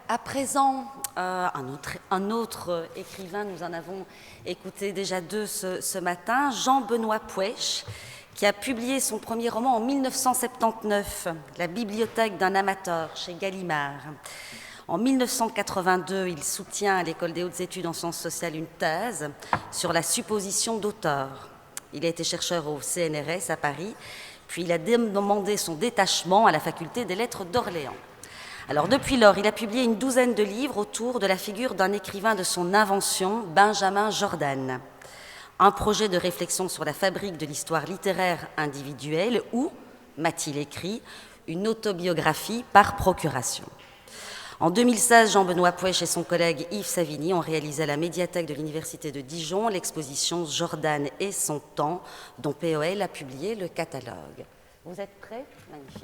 À présent, un autre écrivain, nous en avons écouté déjà deux ce matin, Jean-Benoît Puech, qui a publié son premier roman en 1979, La bibliothèque d'un amateur, chez Gallimard. En 1982, il soutient à l'École des hautes études en sciences sociales une thèse sur la supposition d'auteur. Il a été chercheur au CNRS à Paris, puis il a demandé son détachement à la faculté des lettres d'Orléans. Alors depuis lors, il a publié une douzaine de livres autour de la figure d'un écrivain de son invention, Benjamin Jordan. Un projet de réflexion sur la fabrique de l'histoire littéraire individuelle ou, m'a-t-il écrit, une autobiographie par procuration. En 2016, Jean-Benoît Puech et son collègue Yves Savigny ont réalisé à la médiathèque de l'Université de Dijon l'exposition Jordan et son temps, dont POL a publié le catalogue. Vous êtes prêts? Magnifique.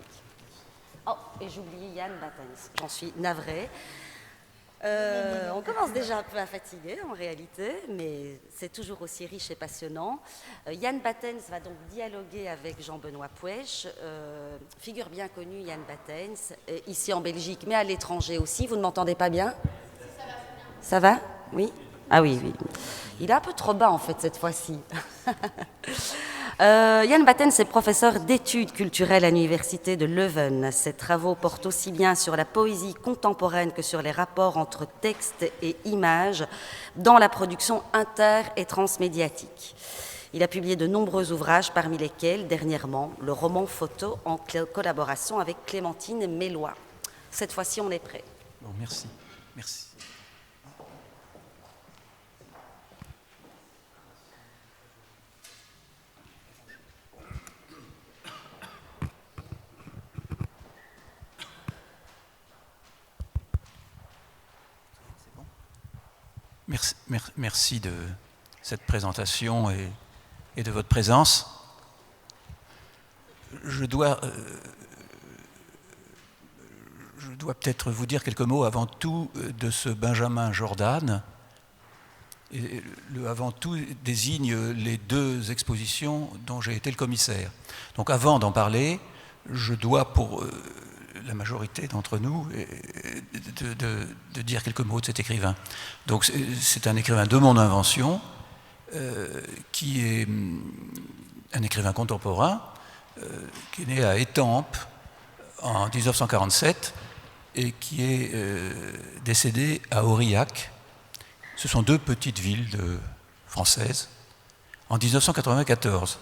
Oh, et j'oubliais Yann Battens, j'en suis navrée. On commence déjà un peu à fatiguer en réalité, mais c'est toujours aussi riche et passionnant. Yann Battens va donc dialoguer avec Jean-Benoît Puech, figure bien connue Yann Battens, ici en Belgique, mais à l'étranger aussi. Vous ne m'entendez pas bien? Ça va? Oui? Ah oui, oui. Il est un peu trop bas en fait cette fois-ci. Yann Battens est professeur d'études culturelles à l'université de Leuven. Ses travaux portent aussi bien sur la poésie contemporaine que sur les rapports entre texte et images dans la production inter- et transmédiatique. Il a publié de nombreux ouvrages, parmi lesquels, dernièrement, le roman photo en collaboration avec Clémentine Mélois. Cette fois-ci, on est prêt. Bon, merci. Merci. Merci de cette présentation et de votre présence. Je dois peut-être vous dire quelques mots avant tout de ce Benjamin Jordan. Et le avant tout désigne les deux expositions dont j'ai été le commissaire. Donc avant d'en parler, je dois pour la majorité d'entre nous de dire quelques mots de cet écrivain. Donc c'est un écrivain de mon invention, qui est un écrivain contemporain, qui est né à Étampes en 1947 et qui est décédé à Aurillac. Ce sont deux petites villes françaises, en 1994.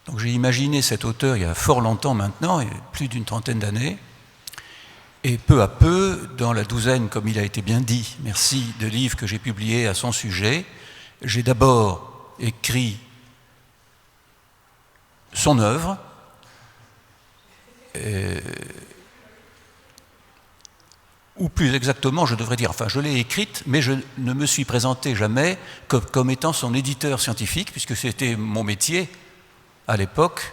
Donc j'ai imaginé cet auteur il y a fort longtemps maintenant, plus d'une trentaine d'années, et peu à peu, dans la douzaine, comme il a été bien dit, merci, de livres que j'ai publiés à son sujet, j'ai d'abord écrit son œuvre, ou plus exactement, je devrais dire, enfin je l'ai écrite, mais je ne me suis présenté jamais comme étant son éditeur scientifique, puisque c'était mon métier à l'époque,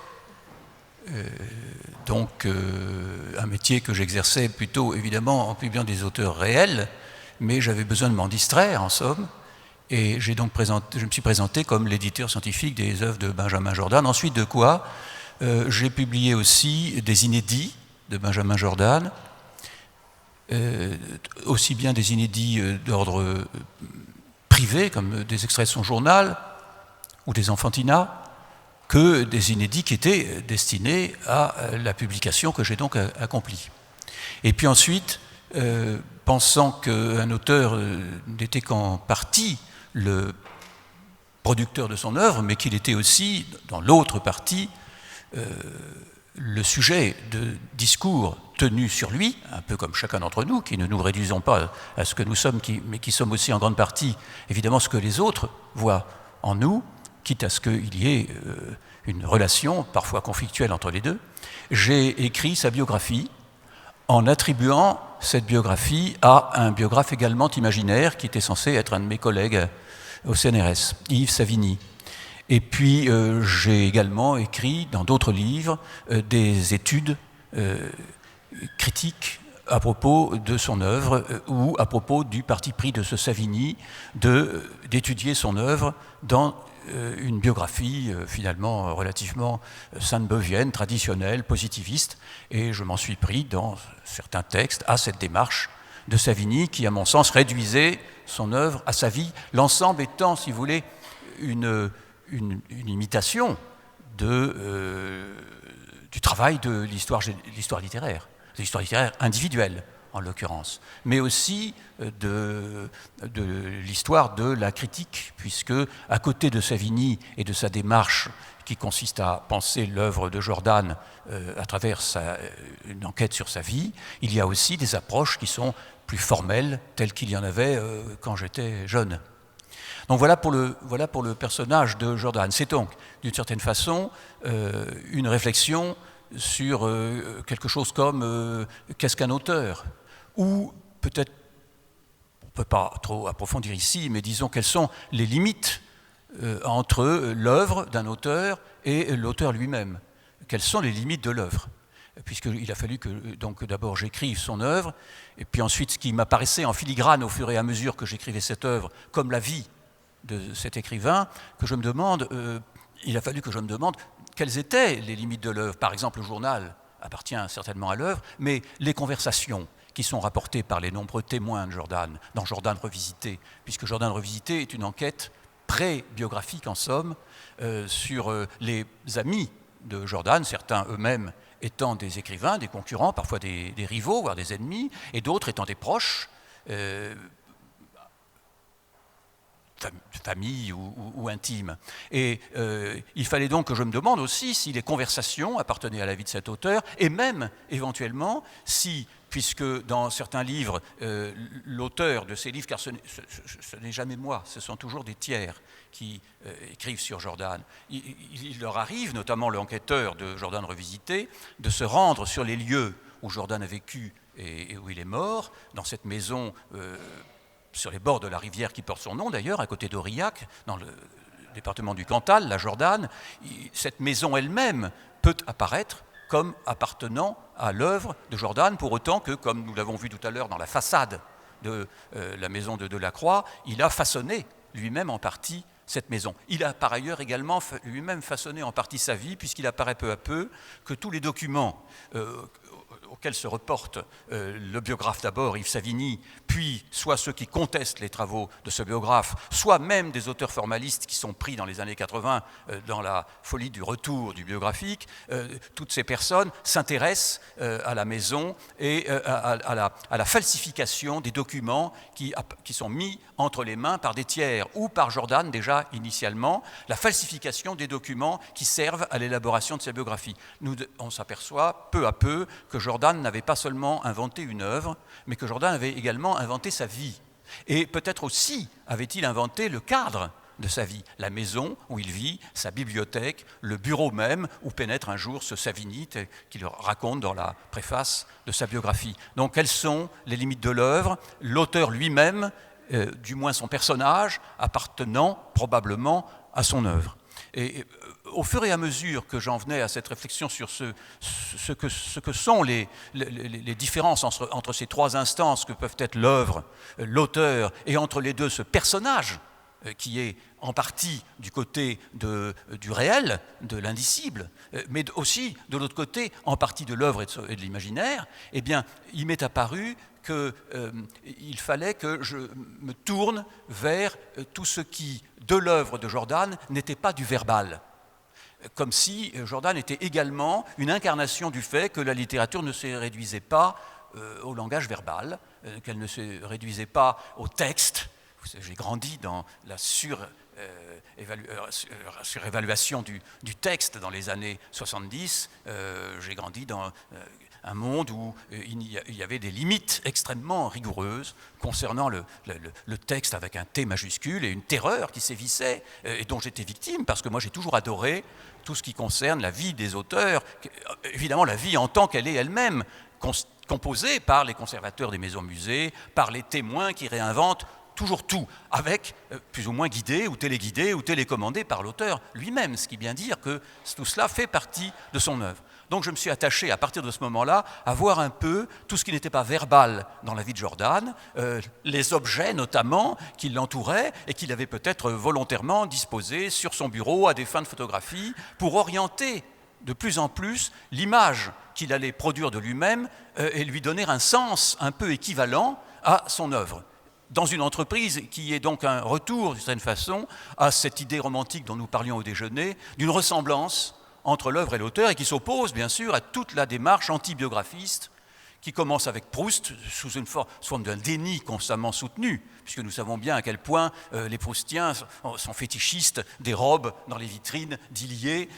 donc un métier que j'exerçais plutôt évidemment en publiant des auteurs réels, mais j'avais besoin de m'en distraire en somme, et je me suis présenté comme l'éditeur scientifique des œuvres de Benjamin Jordan. Ensuite de quoi, j'ai publié aussi des inédits de Benjamin Jordan, aussi bien des inédits d'ordre privé, comme des extraits de son journal, ou des enfantinats, que des inédits qui étaient destinés à la publication que j'ai donc accomplie. Et puis ensuite, pensant qu'un auteur n'était qu'en partie le producteur de son œuvre, mais qu'il était aussi, dans l'autre partie, le sujet de discours tenus sur lui, un peu comme chacun d'entre nous, qui ne nous réduisons pas à ce que nous sommes, mais qui sommes aussi en grande partie, évidemment, ce que les autres voient en nous, quitte à ce qu'il y ait une relation parfois conflictuelle entre les deux, j'ai écrit sa biographie en attribuant cette biographie à un biographe également imaginaire qui était censé être un de mes collègues au CNRS, Yves Savigny. Et puis j'ai également écrit dans d'autres livres des études critiques à propos de son œuvre ou à propos du parti pris de ce Savigny d'étudier son œuvre dans une biographie finalement relativement sainte-beuvienne, traditionnelle, positiviste, et je m'en suis pris dans certains textes à cette démarche de Savigny qui, à mon sens, réduisait son œuvre à sa vie, l'ensemble étant, si vous voulez, une imitation du travail de l'histoire littéraire individuelle en l'occurrence, mais aussi de l'histoire de la critique, puisque à côté de Savigny et de sa démarche qui consiste à penser l'œuvre de Jordanes à travers une enquête sur sa vie, il y a aussi des approches qui sont plus formelles, telles qu'il y en avait quand j'étais jeune. Donc voilà pour le personnage de Jordanes. C'est donc, d'une certaine façon, une réflexion sur quelque chose comme qu'est-ce qu'un auteur, ou peut-être, on ne peut pas trop approfondir ici, mais disons quelles sont les limites entre l'œuvre d'un auteur et l'auteur lui-même. Quelles sont les limites de l'œuvre ? Puisqu'il a fallu que donc, d'abord j'écrive son œuvre, et puis ensuite ce qui m'apparaissait en filigrane au fur et à mesure que j'écrivais cette œuvre, comme la vie de cet écrivain, il a fallu que je me demande quelles étaient les limites de l'œuvre. Par exemple, le journal appartient certainement à l'œuvre, mais les conversations qui sont rapportées par les nombreux témoins de Jordanes, dans Jordanes revisité, puisque Jordanes revisité est une enquête pré-biographique en somme, sur les amis de Jordanes, certains eux-mêmes étant des écrivains, des concurrents, parfois des rivaux, voire des ennemis, et d'autres étant des proches, famille ou intime. Et il fallait donc que je me demande aussi si les conversations appartenaient à la vie de cet auteur, et même éventuellement si, puisque dans certains livres, l'auteur de ces livres, car ce n'est jamais moi, ce sont toujours des tiers qui écrivent sur Jordanes, il leur arrive, notamment l'enquêteur de Jordanes revisité, de se rendre sur les lieux où Jordanes a vécu et où il est mort, dans cette maison sur les bords de la rivière qui porte son nom d'ailleurs, à côté d'Aurillac, dans le département du Cantal, la Jordane. Cette maison elle-même peut apparaître comme appartenant à l'œuvre de Jordanes, pour autant que, comme nous l'avons vu tout à l'heure dans la façade de la maison de Delacroix, il a façonné lui-même en partie cette maison. Il a par ailleurs également lui-même façonné en partie sa vie, puisqu'il apparaît peu à peu que tous les documents auxquels se reporte le biographe d'abord, Yves Savigny, puis soit ceux qui contestent les travaux de ce biographe, soit même des auteurs formalistes qui sont pris dans les années 80 dans la folie du retour du biographique, toutes ces personnes s'intéressent à la maison et à la falsification des documents qui sont mis entre les mains par des tiers ou par Jordanes déjà initialement, la falsification des documents qui servent à l'élaboration de ces biographies. On s'aperçoit peu à peu que Jordanes n'avait pas seulement inventé une œuvre, mais que Jordanes avait également inventé sa vie. Et peut-être aussi avait-il inventé le cadre de sa vie, la maison où il vit, sa bibliothèque, le bureau même où pénètre un jour ce Savigny qu'il raconte dans la préface de sa biographie. Donc quelles sont les limites de l'œuvre ? L'auteur lui-même, du moins son personnage, appartenant probablement à son œuvre. Et au fur et à mesure que j'en venais à cette réflexion sur ce que sont les différences entre ces trois instances que peuvent être l'œuvre, l'auteur, et entre les deux ce personnage qui est en partie du côté du réel, de l'indicible, mais aussi de l'autre côté en partie de l'œuvre et de l'imaginaire, eh bien, il m'est apparu qu'il fallait que je me tourne vers tout ce qui, de l'œuvre de Jordanes, n'était pas du verbal. Comme si Jordanes était également une incarnation du fait que la littérature ne se réduisait pas au langage verbal, qu'elle ne se réduisait pas au texte. J'ai grandi dans la surévaluation du texte dans les années 70. J'ai grandi dans un monde où il y avait des limites extrêmement rigoureuses concernant le texte avec un T majuscule et une terreur qui sévissait et dont j'étais victime parce que moi j'ai toujours adoré tout ce qui concerne la vie des auteurs, évidemment la vie en tant qu'elle est elle-même, composée par les conservateurs des maisons-musées, par les témoins qui réinventent toujours tout, avec plus ou moins guidé ou télécommandé par l'auteur lui-même, ce qui vient dire que tout cela fait partie de son œuvre. Donc je me suis attaché à partir de ce moment-là à voir un peu tout ce qui n'était pas verbal dans la vie de Jordanes, les objets notamment qui l'entouraient et qu'il avait peut-être volontairement disposés sur son bureau à des fins de photographie pour orienter de plus en plus l'image qu'il allait produire de lui-même et lui donner un sens un peu équivalent à son œuvre, dans une entreprise qui est donc un retour, d'une certaine façon, à cette idée romantique dont nous parlions au déjeuner, d'une ressemblance entre l'œuvre et l'auteur, et qui s'oppose, bien sûr, à toute la démarche antibiographiste qui commence avec Proust sous une forme d'un déni constamment soutenu, puisque nous savons bien à quel point les Proustiens sont fétichistes des robes dans les vitrines d'Illier,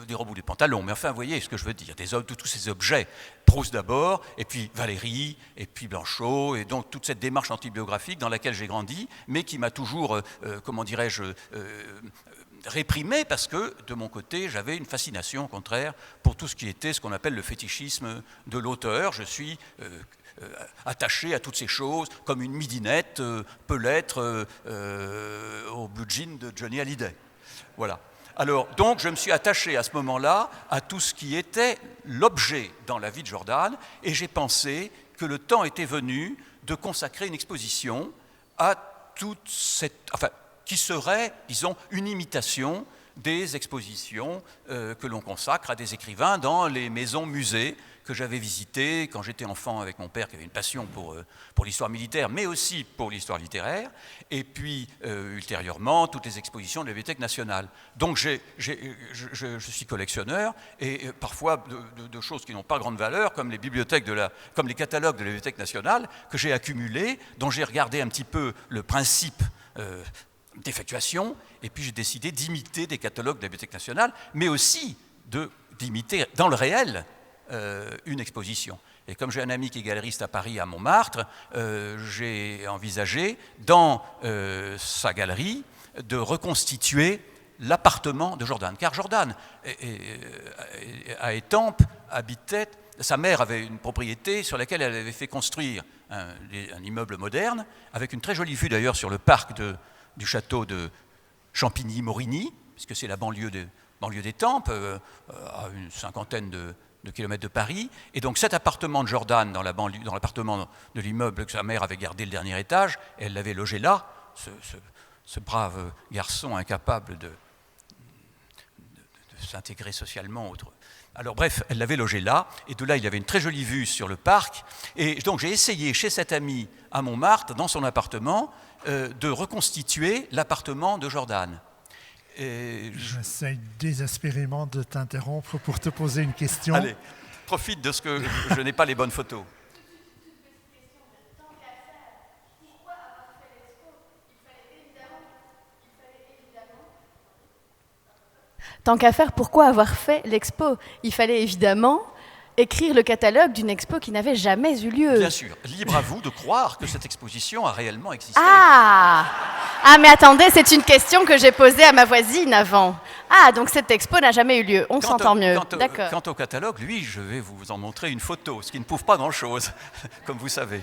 des robes ou des pantalons. Mais enfin, vous voyez ce que je veux dire, de tous ces objets. Proust d'abord, et puis Valéry, et puis Blanchot, et donc toute cette démarche antibiographique dans laquelle j'ai grandi, mais qui m'a toujours, comment dirais-je, réprimé, parce que de mon côté j'avais une fascination au contraire pour tout ce qui était ce qu'on appelle le fétichisme de l'auteur. Je suis attaché à toutes ces choses comme une midinette peut l'être au blue jean de Johnny Hallyday. Voilà. Alors donc je me suis attaché à ce moment-là à tout ce qui était l'objet dans la vie de Jordan, et j'ai pensé que le temps était venu de consacrer une exposition à toute cette... qui serait, disons, une imitation des expositions que l'on consacre à des écrivains dans les maisons-musées que j'avais visitées quand j'étais enfant avec mon père, qui avait une passion pour l'histoire militaire, mais aussi pour l'histoire littéraire, et puis ultérieurement, toutes les expositions de la Bibliothèque nationale. Donc je suis collectionneur, et parfois de choses qui n'ont pas grande valeur, comme les comme les catalogues de la Bibliothèque nationale, que j'ai accumulés, dont j'ai regardé un petit peu le principe d'effectuation, et puis j'ai décidé d'imiter des catalogues de la Bibliothèque nationale, mais aussi d'imiter dans le réel une exposition. Et comme j'ai un ami qui est galeriste à Paris, à Montmartre, j'ai envisagé dans sa galerie de reconstituer l'appartement de Jordan. Car Jordan, à Étampes, habitait... Sa mère avait une propriété sur laquelle elle avait fait construire un immeuble moderne, avec une très jolie vue d'ailleurs sur le parc du château de Champigny-Morigny, puisque c'est la banlieue d'Étampes, à une cinquantaine de kilomètres de Paris. Et donc cet appartement de Jordan, dans l'appartement de l'immeuble que sa mère avait gardé le dernier étage, elle l'avait logé là, ce brave garçon incapable de s'intégrer socialement. Alors bref, elle l'avait logé là, et de là il y avait une très jolie vue sur le parc, et donc j'ai essayé chez cet ami à Montmartre, dans son appartement, de reconstituer l'appartement de Jordan. J'essaie désespérément de t'interrompre pour te poser une question. Allez, profite de ce que je n'ai pas les bonnes photos. Tant qu'à faire, pourquoi avoir fait l'expo ? Il fallait évidemment écrire le catalogue d'une expo qui n'avait jamais eu lieu. Bien sûr, libre à vous de croire que cette exposition a réellement existé. Ah, mais attendez, c'est une question que j'ai posée à ma voisine avant. Ah, donc cette expo n'a jamais eu lieu, on s'entend mieux. D'accord. Quant au catalogue, lui, je vais vous en montrer une photo, ce qui ne prouve pas grand-chose, comme vous savez.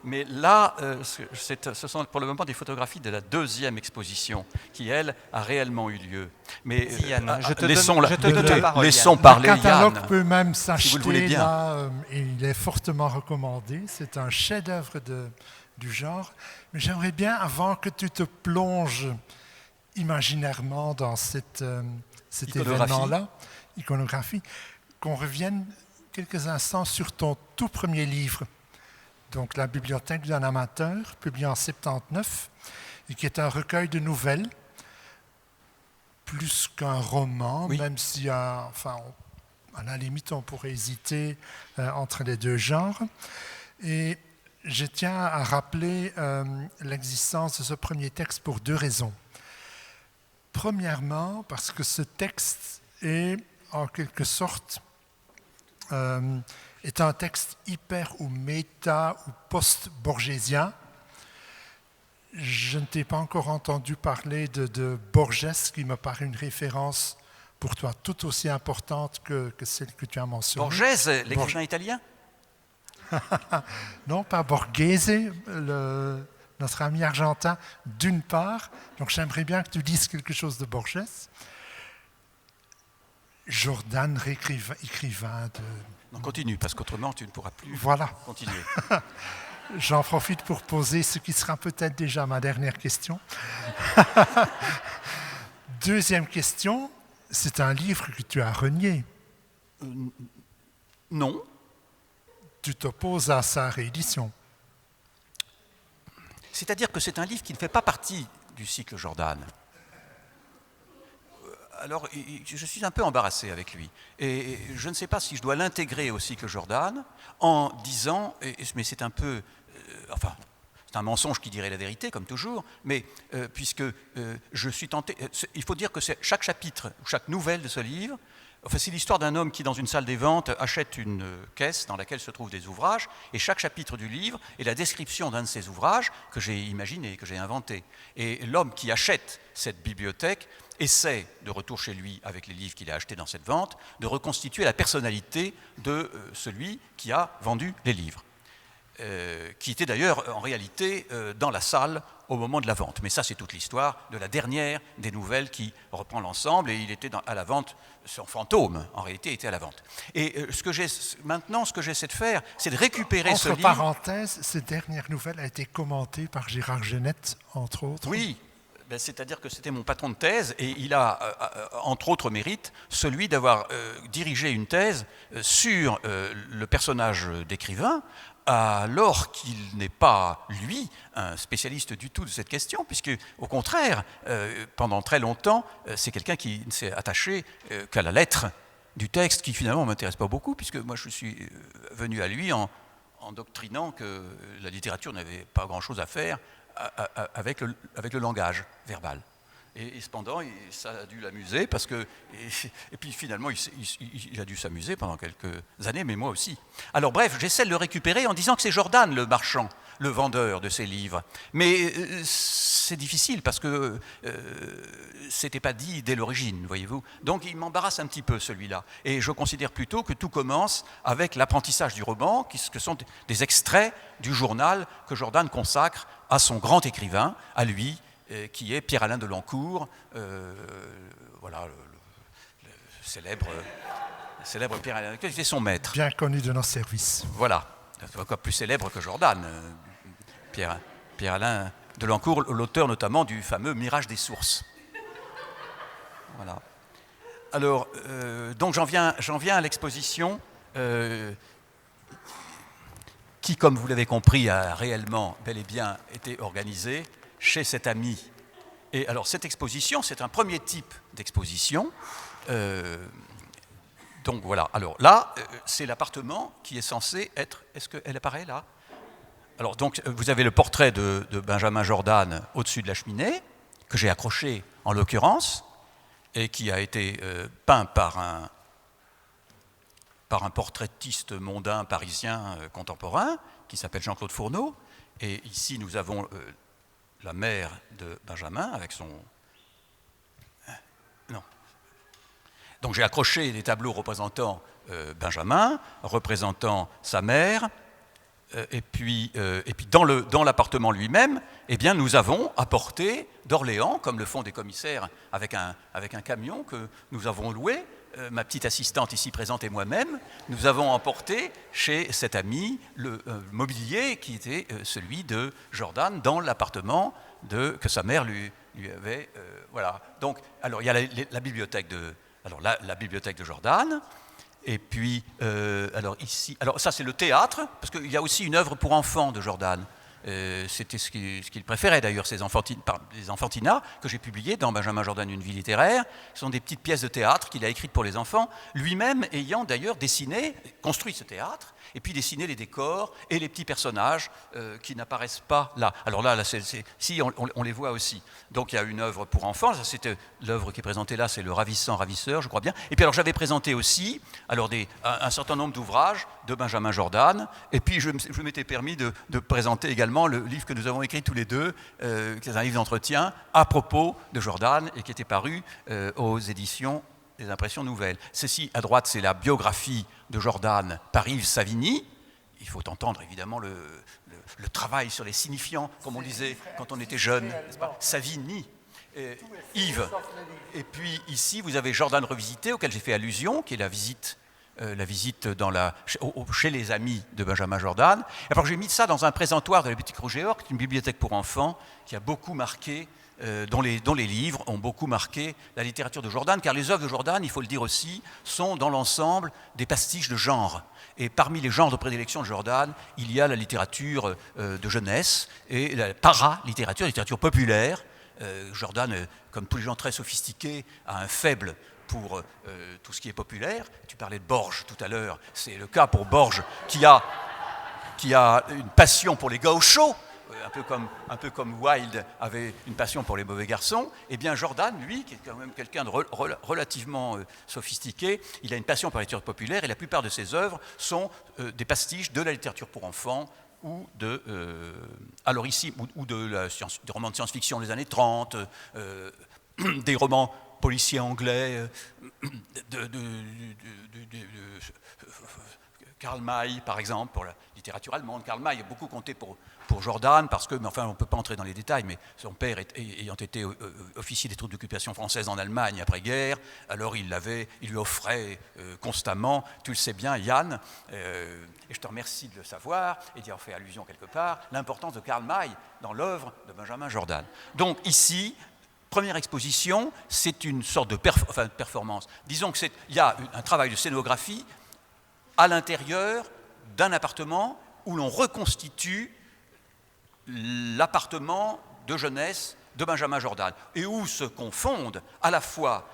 Mais là, ce sont pour le moment des photographies de la deuxième exposition qui, elle, a réellement eu lieu. Mais Yann, je te donne la parole. Laissons parler Yann. Le catalogue peut même s'acheter, si vous le voulez bien. là, et il est fortement recommandé. C'est un chef-d'œuvre du genre. Mais j'aimerais bien, avant que tu te plonges imaginairement dans cet événement-là, iconographie, qu'on revienne quelques instants sur ton tout premier livre. Donc la Bibliothèque d'un amateur, publié en 1979, et qui est un recueil de nouvelles, plus qu'un roman, oui. Même si, à la limite, on pourrait hésiter entre les deux genres. Et je tiens à rappeler l'existence de ce premier texte pour deux raisons. Premièrement, parce que ce texte est, en quelque sorte, est un texte hyper ou méta ou post-borgésien. Je ne t'ai pas encore entendu parler de Borges, qui me paraît une référence pour toi tout aussi importante que celle que tu as mentionnée. Borges, l'écrivain italien ? Non, pas Borghese, notre ami argentin, d'une part. Donc j'aimerais bien que tu dises quelque chose de Borges. Jordan, écrivain de... Non, continue, parce qu'autrement, tu ne pourras plus continuer. J'en profite pour poser ce qui sera peut-être déjà ma dernière question. Deuxième question, c'est un livre que tu as renié. Non. Tu t'opposes à sa réédition. c'est-à-dire que c'est un livre qui ne fait pas partie du cycle Jordan. Alors, je suis un peu embarrassé avec lui. Et je ne sais pas si je dois l'intégrer au cycle Jordan en disant, mais c'est un peu... enfin, c'est un mensonge qui dirait la vérité, comme toujours, mais puisque je suis tenté... il faut dire que chaque chapitre, chaque nouvelle de ce livre, enfin, c'est l'histoire d'un homme qui, dans une salle des ventes, achète une caisse dans laquelle se trouvent des ouvrages, et chaque chapitre du livre est la description d'un de ces ouvrages que j'ai imaginé, que j'ai inventé. Et l'homme qui achète cette bibliothèque essaie, de retour chez lui avec les livres qu'il a achetés dans cette vente, de reconstituer la personnalité de celui qui a vendu les livres, qui était d'ailleurs en réalité dans la salle au moment de la vente. Mais ça, c'est toute l'histoire de la dernière des nouvelles qui reprend l'ensemble, et il était à la vente, son fantôme, en réalité, était à la vente. Et maintenant, ce que j'essaie de faire, c'est de récupérer ce livre... Entre parenthèses, cette dernière nouvelle a été commentée par Gérard Genette, entre autres. Oui, c'est-à-dire que c'était mon patron de thèse, et il a, entre autres mérites, celui d'avoir dirigé une thèse sur le personnage d'écrivain, alors qu'il n'est pas, lui, un spécialiste du tout de cette question, puisque, au contraire, pendant très longtemps, c'est quelqu'un qui ne s'est attaché qu'à la lettre du texte, qui finalement ne m'intéresse pas beaucoup, puisque moi je suis venu à lui en doctrinant que la littérature n'avait pas grand-chose à faire avec le langage verbal. Et cependant, ça a dû l'amuser, parce que... Et puis finalement, il a dû s'amuser pendant quelques années, mais moi aussi. Alors bref, j'essaie de le récupérer en disant que c'est Jordan, le marchand, le vendeur de ces livres. Mais c'est difficile, parce que c'était pas dit dès l'origine, voyez-vous. Donc il m'embarrasse un petit peu, celui-là. Et je considère plutôt que tout commence avec l'apprentissage du roman, que sont des extraits du journal que Jordan consacre à son grand écrivain, à lui, qui est Pierre-Alain de Lancourt, voilà, le célèbre Pierre-Alain, qui était son maître. Bien connu de nos services. Voilà, encore plus célèbre que Jordan, Pierre-Alain de Lancourt, l'auteur notamment du fameux Mirage des sources. Voilà. Alors, donc j'en viens à l'exposition, qui, comme vous l'avez compris, a réellement, bel et bien, été organisée chez cet ami. Et alors, cette exposition, c'est un premier type d'exposition. Donc voilà. Alors là, c'est l'appartement qui est censé être... Est-ce qu'elle apparaît là? Alors donc, vous avez le portrait de Benjamin Jordan au-dessus de la cheminée, que j'ai accroché en l'occurrence, et qui a été peint par un portraitiste mondain parisien contemporain, qui s'appelle Jean-Claude Fourneau. Et ici, nous avons... la mère de Benjamin avec son... Non. Donc j'ai accroché des tableaux représentant Benjamin, représentant sa mère, et puis dans l'appartement lui-même, eh bien, nous avons apporté d'Orléans, comme le font des commissaires avec un camion que nous avons loué, ma petite assistante ici présente et moi-même, nous avons emporté chez cet ami le mobilier qui était celui de Jordan dans l'appartement que sa mère lui avait... voilà. Donc, alors il y a la bibliothèque la bibliothèque de Jordan, et puis, alors ici... Alors ça, c'est le théâtre, parce qu'il y a aussi une œuvre pour enfants de Jordan. C'était ce qu'il préférait d'ailleurs, les enfantinats que j'ai publiés dans Benjamin Jordan, une vie littéraire. Ce sont des petites pièces de théâtre qu'il a écrites pour les enfants, lui-même ayant d'ailleurs construit ce théâtre, et puis dessiné les décors et les petits personnages qui n'apparaissent pas là. Alors là si on les voit aussi. Donc il y a une œuvre pour enfants, ça, c'était l'œuvre qui est présentée là, c'est Le Ravissant Ravisseur, je crois bien. Et puis alors j'avais présenté aussi un certain nombre d'ouvrages de Benjamin Jordan, et puis je m'étais permis de présenter également le livre que nous avons écrit tous les deux, qui est un livre d'entretien à propos de Jordan et qui était paru aux éditions des Impressions Nouvelles. Ceci, à droite, c'est la biographie de Jordan par Yves Savigny. Il faut entendre évidemment le travail sur les signifiants, comme on disait quand on était jeune, n'est-ce pas? Savigny, Yves. Et puis ici, vous avez Jordan revisité, auquel j'ai fait allusion, qui est la visite chez les amis de Benjamin Jordan. Alors j'ai mis ça dans un présentoir de la bibliothèque Rouget-Or, qui est une bibliothèque pour enfants qui a beaucoup marqué dont les livres ont beaucoup marqué la littérature de Jordan, car les œuvres de Jordan, il faut le dire aussi, sont dans l'ensemble des pastiches de genre. Et parmi les genres de prédilection de Jordan, il y a la littérature de jeunesse et la para-littérature, littérature populaire. Jordan, comme tous les gens très sophistiqués, a un faible pour tout ce qui est populaire. Tu parlais de Borges tout à l'heure, c'est le cas pour Borges qui a une passion pour les gauchos, un peu comme Wilde avait une passion pour les mauvais garçons. Eh bien Jordan, lui, qui est quand même quelqu'un de relativement sophistiqué, il a une passion pour la littérature populaire et la plupart de ses œuvres sont des pastiches de la littérature pour enfants ou des romans de science-fiction des années 30, des romans policiers anglais, Karl May, par exemple, pour la littérature allemande. Karl May a beaucoup compté pour Jordan, parce que, mais enfin, on ne peut pas entrer dans les détails, mais son père ayant été officier des troupes d'occupation françaises en Allemagne après-guerre, alors il lui offrait constamment, tu le sais bien, Yann, et je te remercie de le savoir, et d'y avoir fait allusion quelque part, l'importance de Karl May dans l'œuvre de Benjamin Jordan. Donc ici, première exposition, c'est une sorte de performance. Disons qu'il y a un travail de scénographie à l'intérieur d'un appartement où l'on reconstitue l'appartement de jeunesse de Benjamin Jordan et où se confondent à la fois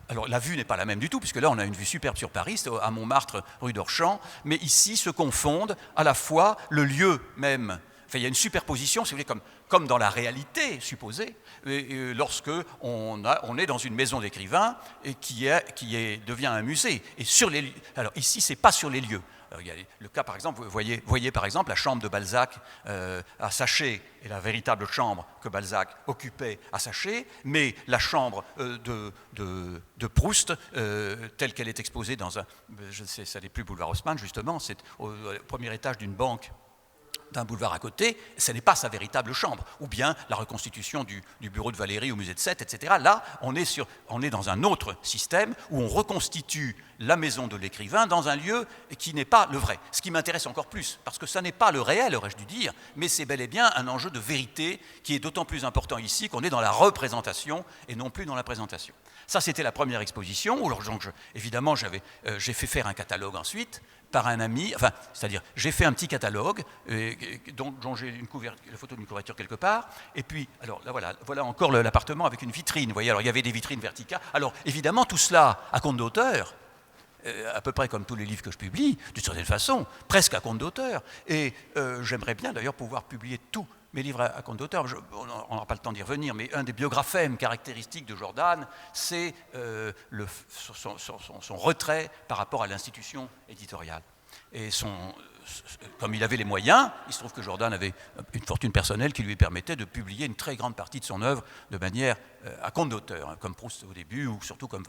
alors la vue n'est pas la même du tout, puisque là on a une vue superbe sur Paris, c'est à Montmartre, rue d'Orchamps, mais ici se confondent à la fois le lieu même. Enfin, il y a une superposition, si vous voulez, comme dans la réalité supposée, lorsque on est dans une maison d'écrivain et qui devient un musée. Et alors ici, c'est pas sur les lieux. Alors, il y a le cas, par exemple, vous voyez par exemple la chambre de Balzac à Saché, et la véritable chambre que Balzac occupait à Saché, mais la chambre de Proust, telle qu'elle est exposée dans ça n'est plus boulevard Haussmann, justement, c'est au premier étage d'une banque d'un boulevard à côté, ce n'est pas sa véritable chambre, ou bien la reconstitution du bureau de Valéry au musée de Sète, etc. Là, on est dans un autre système où on reconstitue la maison de l'écrivain dans un lieu qui n'est pas le vrai. Ce qui m'intéresse encore plus, parce que ça n'est pas le réel, aurais-je dû dire, mais c'est bel et bien un enjeu de vérité qui est d'autant plus important ici qu'on est dans la représentation et non plus dans la présentation. Ça, c'était la première exposition, où évidemment, j'ai fait faire un catalogue ensuite, par un ami, c'est-à-dire j'ai fait un petit catalogue dont j'ai la photo d'une couverture quelque part, et puis, alors là voilà encore l'appartement avec une vitrine, vous voyez, alors il y avait des vitrines verticales, alors évidemment tout cela à compte d'auteur, à peu près comme tous les livres que je publie, d'une certaine façon, presque à compte d'auteur, et j'aimerais bien d'ailleurs pouvoir publier tous mes livres à compte d'auteur, on n'aura pas le temps d'y revenir, mais un des biographèmes caractéristiques de Jordan, c'est son retrait par rapport à l'institution éditoriale. Et comme il avait les moyens, il se trouve que Jordan avait une fortune personnelle qui lui permettait de publier une très grande partie de son œuvre de manière à compte d'auteur, hein, comme Proust au début, ou surtout comme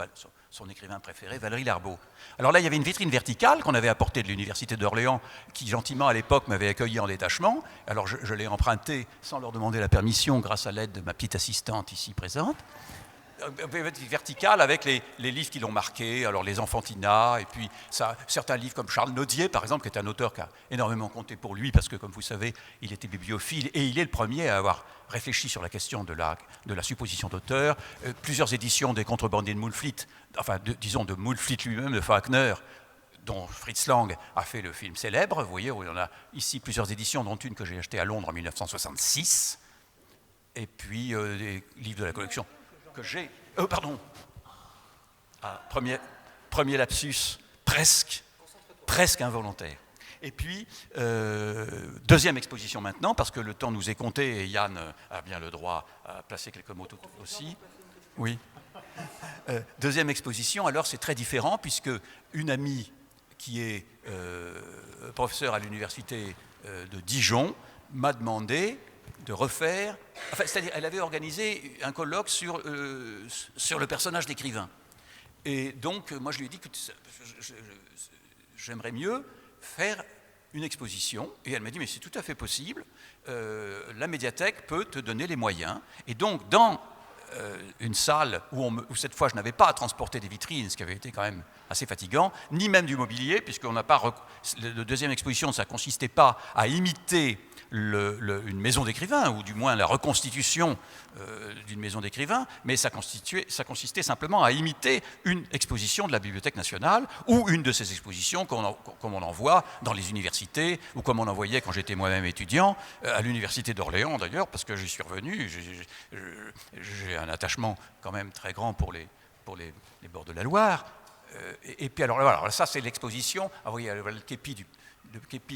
son écrivain préféré, Valéry Larbaud. Alors là, il y avait une vitrine verticale qu'on avait apportée de l'Université d'Orléans, qui gentiment à l'époque m'avait accueilli en détachement. Alors je l'ai empruntée sans leur demander la permission, grâce à l'aide de ma petite assistante ici présente. Verticale avec les livres qui l'ont marqué, alors les Enfantinat, et puis certains livres comme Charles Nodier, par exemple, qui est un auteur qui a énormément compté pour lui, parce que, comme vous savez, il était bibliophile, et il est le premier à avoir réfléchi sur la question de la supposition d'auteur. Plusieurs éditions des Contrebandiers de Moulflit, disons de Moulflit lui-même, de Faulkner, dont Fritz Lang a fait le film célèbre. Vous voyez, où il y en a ici plusieurs éditions, dont une que j'ai achetée à Londres en 1966, et puis des livres de la collection que j'ai... pardon. Premier lapsus, presque involontaire. Et puis, deuxième exposition maintenant, parce que le temps nous est compté, et Yann a bien le droit à placer quelques mots aussi. Oui. Deuxième exposition, alors c'est très différent, puisque une amie qui est professeure à l'université de Dijon m'a demandé de refaire, c'est-à-dire elle avait organisé un colloque sur le personnage d'écrivain. Et donc, moi je lui ai dit que j'aimerais mieux faire une exposition, et elle m'a dit, mais c'est tout à fait possible, la médiathèque peut te donner les moyens. Et donc, dans une salle où cette fois je n'avais pas à transporter des vitrines, ce qui avait été quand même assez fatigant, ni même du mobilier, puisqu'on n'a pas... La deuxième exposition, ça ne consistait pas à imiter une maison d'écrivain, ou du moins la reconstitution d'une maison d'écrivain, mais ça consistait simplement à imiter une exposition de la Bibliothèque nationale, ou une de ces expositions comme on en voit dans les universités, ou comme on en voyait quand j'étais moi-même étudiant, à l'université d'Orléans d'ailleurs, parce que j'y suis revenu, j'ai un attachement quand même très grand pour les bords de la Loire. Et puis alors voilà, ça c'est l'exposition. Ah, vous voyez, le képi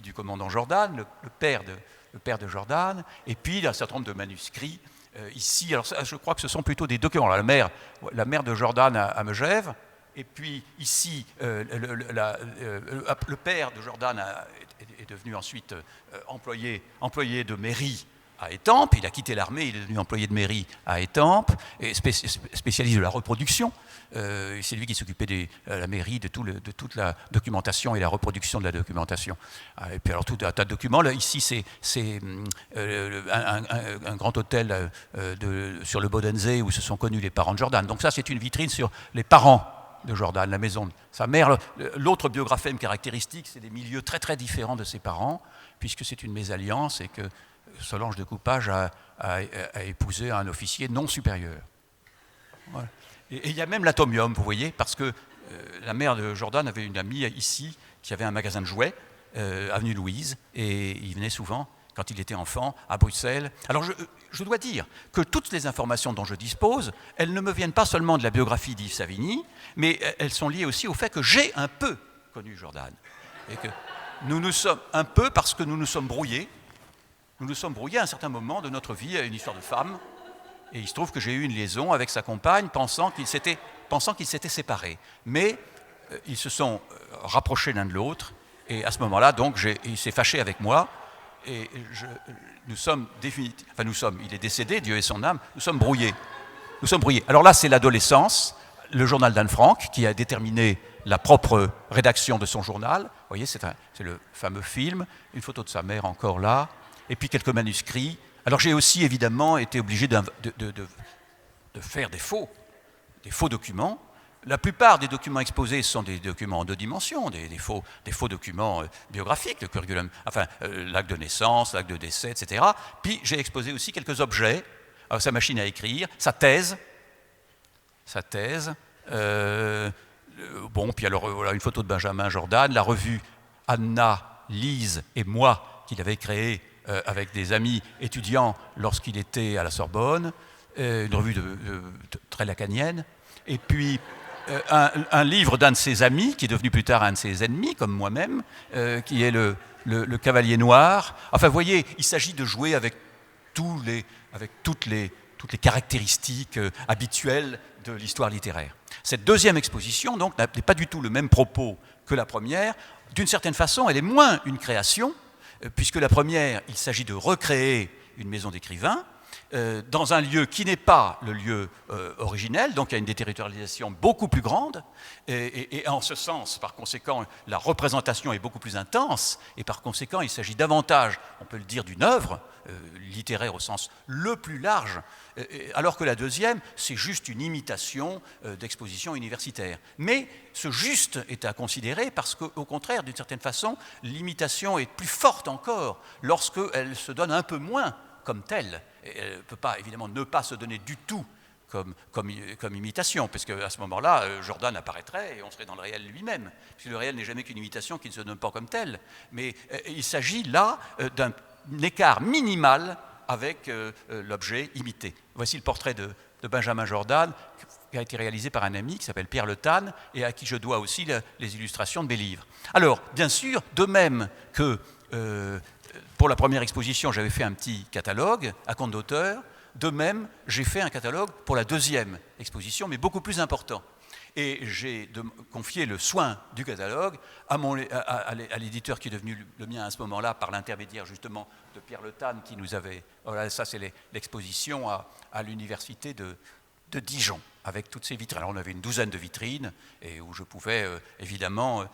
du commandant Jordan, le père de Jordan, et puis un certain nombre de manuscrits ici. Alors ça, je crois que ce sont plutôt des documents. La mère de Jordan à Megève, et puis ici le père de Jordan est devenu ensuite employé de mairie à Étampes. Il a quitté l'armée, il est devenu employé de mairie à Étampes, et spécialiste de la reproduction. C'est lui qui s'occupait de la mairie, de toute la documentation et la reproduction de la documentation. Et puis alors tout un tas de documents. Là, ici, c'est un grand hôtel sur le Bodensee où se sont connus les parents de Jordan. Donc ça, c'est une vitrine sur les parents de Jordan, la maison de sa mère. L'autre biographème caractéristique, c'est des milieux très très différents de ses parents, puisque c'est une mésalliance et que Solange de Coupage a épousé un officier non supérieur. Voilà. Et il y a même l'atomium, vous voyez, parce que la mère de Jordan avait une amie ici qui avait un magasin de jouets, avenue Louise, et il venait souvent, quand il était enfant, à Bruxelles. Alors je dois dire que toutes les informations dont je dispose, elles ne me viennent pas seulement de la biographie d'Yves Savigny, mais elles sont liées aussi au fait que j'ai un peu connu Jordan. Et que nous sommes un peu parce que nous nous sommes brouillés. Nous nous sommes brouillés à un certain moment de notre vie à une histoire de femme. Et il se trouve que j'ai eu une liaison avec sa compagne pensant qu'ils s'étaient séparés. Mais ils se sont rapprochés l'un de l'autre. Et à ce moment-là, donc, il s'est fâché avec moi. Et il est décédé, Dieu ait son âme, nous sommes brouillés. Alors là, c'est l'adolescence, le journal d'Anne Frank, qui a déterminé la propre rédaction de son journal. Vous voyez, c'est le fameux film, une photo de sa mère encore là, et puis quelques manuscrits. Alors j'ai aussi évidemment été obligé de faire des faux documents. La plupart des documents exposés sont des documents en 2 dimensions, des faux documents biographiques, le curriculum, l'acte de naissance, l'acte de décès, etc. Puis j'ai exposé aussi quelques objets, sa machine à écrire, sa thèse. Puis alors voilà une photo de Benjamin Jordan, la revue Anna, Lise et moi qu'il avait créée avec des amis étudiants lorsqu'il était à la Sorbonne, une revue très lacanienne, et puis un livre d'un de ses amis, qui est devenu plus tard un de ses ennemis, comme moi-même, qui est le Cavalier Noir. Enfin, vous voyez, il s'agit de jouer avec toutes les caractéristiques habituelles de l'histoire littéraire. Cette deuxième exposition, donc, n'est pas du tout le même propos que la première. D'une certaine façon, elle est moins une création, puisque la première, il s'agit de recréer une maison d'écrivain dans un lieu qui n'est pas le lieu originel, donc il y a une déterritorialisation beaucoup plus grande, et en ce sens, par conséquent, la représentation est beaucoup plus intense, et par conséquent, il s'agit davantage, on peut le dire, d'une œuvre littéraire au sens le plus large, alors que la deuxième, c'est juste une imitation d'exposition universitaire. Mais ce juste est à considérer parce qu'au contraire, d'une certaine façon, l'imitation est plus forte encore lorsqu'elle se donne un peu moins comme telle. Elle ne peut pas, évidemment, ne pas se donner du tout comme imitation, parce qu'à ce moment-là, Jordan apparaîtrait et on serait dans le réel lui-même, puisque le réel n'est jamais qu'une imitation qui ne se donne pas comme telle. Mais il s'agit là d'un écart minimal avec l'objet imité. Voici le portrait de Benjamin Jordan, qui a été réalisé par un ami qui s'appelle Pierre Le Tan, et à qui je dois aussi les illustrations de mes livres. Alors, bien sûr, de même que pour la première exposition, j'avais fait un petit catalogue à compte d'auteur. De même, j'ai fait un catalogue pour la deuxième exposition, mais beaucoup plus important. Et j'ai confié le soin du catalogue à l'éditeur qui est devenu le mien à ce moment-là, par l'intermédiaire justement de Pierre Le Tan, qui nous avait... Voilà, ça c'est l'exposition à l'université de Dijon, avec toutes ces vitrines. Alors on avait une douzaine de vitrines, et où je pouvais évidemment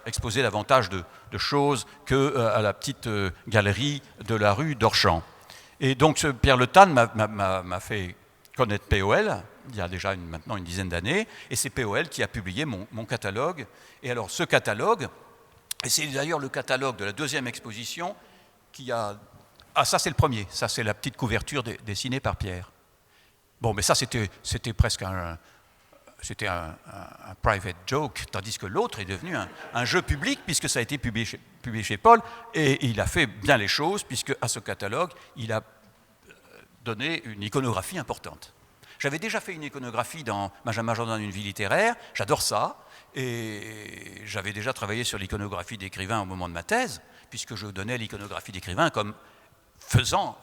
exposer davantage de choses qu'à la petite galerie de la rue d'Orchamps. Et donc Pierre Le Tan m'a fait connaître POL, il y a déjà maintenant une dizaine d'années, et c'est POL qui a publié mon catalogue. Et alors ce catalogue, et c'est d'ailleurs le catalogue de la deuxième exposition qui a... Ah, ça c'est le premier, ça c'est la petite couverture dessinée par Pierre. Bon, mais ça c'était presque un private joke, tandis que l'autre est devenu un jeu public, puisque ça a été publié chez Paul, et il a fait bien les choses, puisque à ce catalogue, il a donné une iconographie importante. J'avais déjà fait une iconographie dans Benjamin Jordan, une vie littéraire, j'adore ça, et j'avais déjà travaillé sur l'iconographie d'écrivain au moment de ma thèse, puisque je donnais l'iconographie d'écrivain comme faisant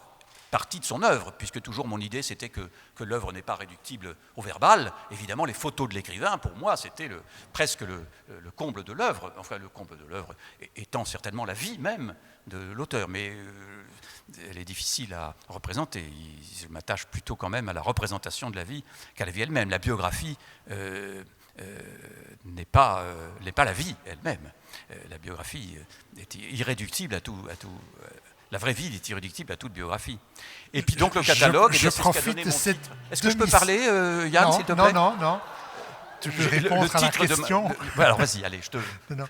partie de son œuvre, puisque toujours mon idée c'était que l'œuvre n'est pas réductible au verbal. Évidemment, les photos de l'écrivain, pour moi, c'était presque le comble de l'œuvre, enfin le comble de l'œuvre étant certainement la vie même de l'auteur, mais elle est difficile à représenter. Je m'attache plutôt quand même à la représentation de la vie qu'à la vie elle-même. La biographie n'est pas la vie elle-même. La biographie est irréductible à tout. La vraie vie est irréductible à toute biographie. Et puis donc le catalogue, je profite de cette... Est-ce que je peux parler, Yann, s'il te plaît? Non. Tu peux répondre à la question. Alors vas-y, allez, je te... Non.